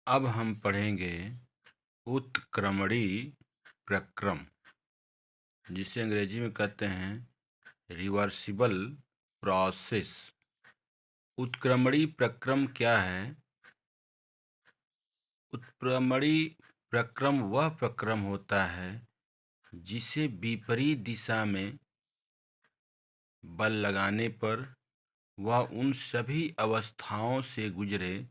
अब हम पढ़ेंगे उत्क्रमणी प्रक्रम, जिसे अंग्रेजी में कहते हैं रिवर्सिबल प्रोसेस। उत्क्रमणी प्रक्रम क्या है? उत्क्रमणी प्रक्रम वह प्रक्रम होता है जिसे विपरीत दिशा में बल लगाने पर वह उन सभी अवस्थाओं से गुजरे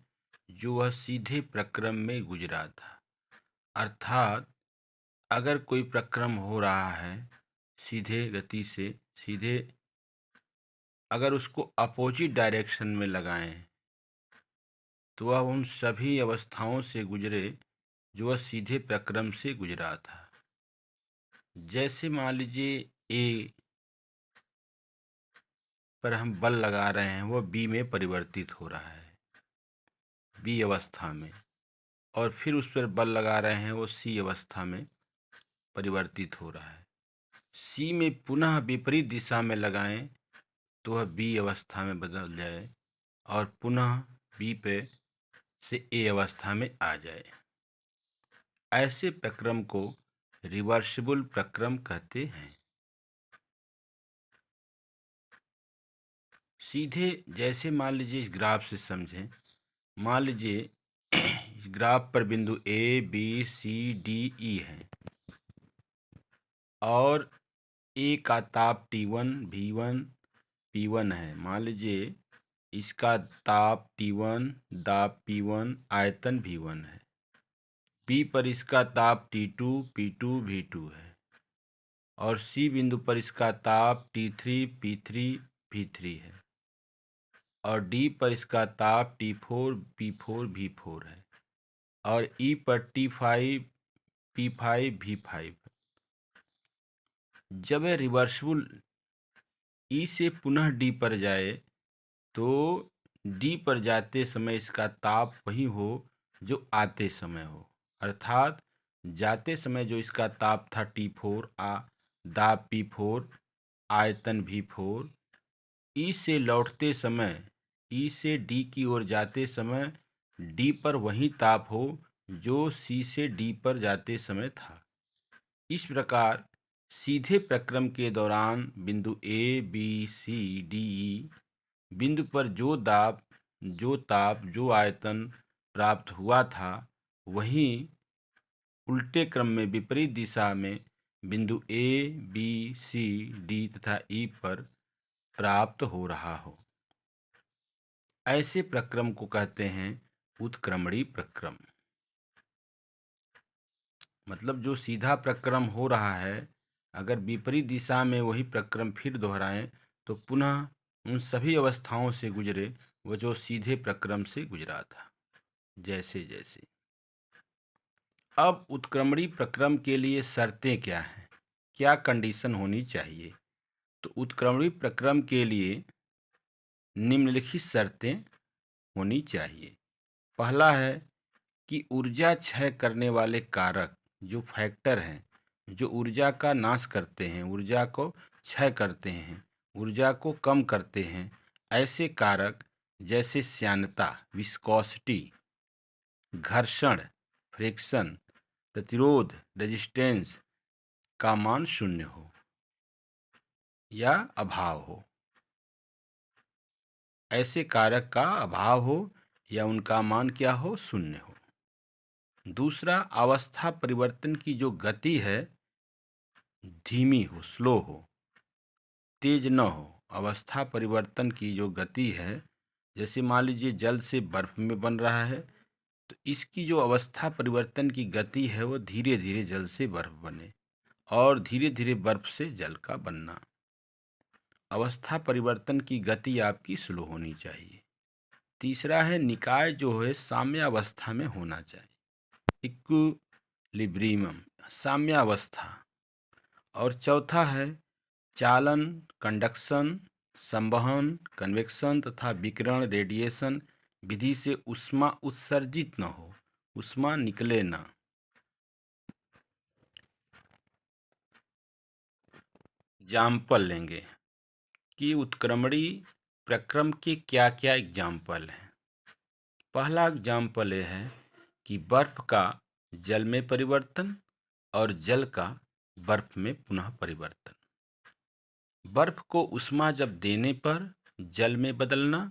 जो वह सीधे प्रक्रम में गुजरा था। अर्थात अगर कोई प्रक्रम हो रहा है सीधे गति से, सीधे अगर उसको अपोजिट डायरेक्शन में लगाएं तो वह उन सभी अवस्थाओं से गुजरे जो वह सीधे प्रक्रम से गुजरा था। जैसे मान लीजिए ए पर हम बल लगा रहे हैं, वह बी में परिवर्तित हो रहा है, बी अवस्था में, और फिर उस पर बल लगा रहे हैं, वो सी अवस्था में परिवर्तित हो रहा है। सी में पुनः विपरीत दिशा में लगाएं तो वह बी अवस्था में बदल जाए और पुनः बी पे से ए अवस्था में आ जाए। ऐसे प्रक्रम को रिवर्सिबल प्रक्रम कहते हैं। सीधे जैसे मान लीजिए इस ग्राफ से समझें, मान लीजिए इस ग्राफ पर बिंदु A B C D E है और ए का ताप T1 V1 P1 है। मान लीजिए इसका ताप T1 दाब P1 आयतन V1 है। P पर इसका ताप T2 P2 V2 है और C बिंदु पर इसका ताप T3 P3 V3 है और D पर इसका ताप T4 P4 V4 है और E पर T5 P5 V5 है। जब यह रिवर्सिबल E से पुनः D पर जाए तो D पर जाते समय इसका ताप वही हो जो आते समय हो। अर्थात जाते समय जो इसका ताप था T4 दाब P4 आयतन V4, E से लौटते समय, E से D की ओर जाते समय D पर वही ताप हो जो C से D पर जाते समय था। इस प्रकार सीधे प्रक्रम के दौरान बिंदु A B C D E बिंदु पर जो दाब, जो ताप, जो आयतन प्राप्त हुआ था वहीं उल्टे क्रम में विपरीत दिशा में बिंदु A B C D तथा E पर प्राप्त हो रहा हो। ऐसे प्रक्रम को कहते हैं उत्क्रमणी प्रक्रम। मतलब जो सीधा प्रक्रम हो रहा है, अगर विपरीत दिशा में वही प्रक्रम फिर दोहराएं तो पुनः उन सभी अवस्थाओं से गुजरे वो जो सीधे प्रक्रम से गुजरा था। जैसे जैसे अब उत्क्रमणी प्रक्रम के लिए शर्तें क्या हैं, क्या कंडीशन होनी चाहिए? तो उत्क्रमणी प्रक्रम के लिए निम्नलिखित शर्तें होनी चाहिए। पहला है कि ऊर्जा क्षय करने वाले कारक, जो फैक्टर हैं, जो ऊर्जा का नाश करते हैं, ऊर्जा को क्षय करते हैं, ऊर्जा को कम करते हैं, ऐसे कारक जैसे श्यानता विस्कोसिटी, घर्षण फ्रिक्शन, प्रतिरोध रेजिस्टेंस का मान शून्य हो या अभाव हो। ऐसे कारक का अभाव हो या उनका मान क्या हो, शून्य हो। दूसरा, अवस्था परिवर्तन की जो गति है धीमी हो, स्लो हो, तेज न हो। अवस्था परिवर्तन की जो गति है, जैसे मान लीजिए जल से बर्फ में बन रहा है तो इसकी जो अवस्था परिवर्तन की गति है वो धीरे धीरे जल से बर्फ बने और धीरे धीरे बर्फ से जल का बनना। अवस्था परिवर्तन की गति आपकी स्लो होनी चाहिए। तीसरा है निकाय जो है साम्यावस्था में होना चाहिए, इक्विलिब्रियम, साम्यावस्था। और चौथा है चालन कंडक्शन, संवहन कन्वेक्शन तथा विकिरण रेडिएशन विधि से ऊष्मा उत्सर्जित न हो, ऊष्मा निकले न। एग्जाम्पल लेंगे कि उत्क्रमणी प्रक्रम के क्या क्या एग्जाम्पल हैं। पहला एग्जाम्पल ये है कि बर्फ का जल में परिवर्तन और जल का बर्फ में पुनः परिवर्तन। बर्फ को ऊष्मा जब देने पर जल में बदलना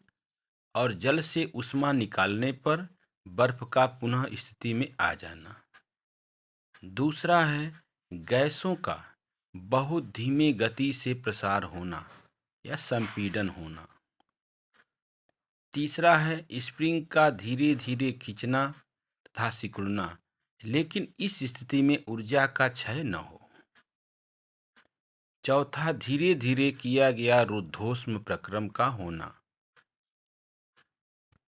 और जल से ऊष्मा निकालने पर बर्फ का पुनः स्थिति में आ जाना। दूसरा है गैसों का बहुत धीमे गति से प्रसार होना या संपीड़न होना। तीसरा है स्प्रिंग का धीरे धीरे खींचना तथा सिकुड़ना, लेकिन इस स्थिति में ऊर्जा का क्षय न हो। चौथा, धीरे धीरे किया गया रुद्धोष्म प्रक्रम का होना।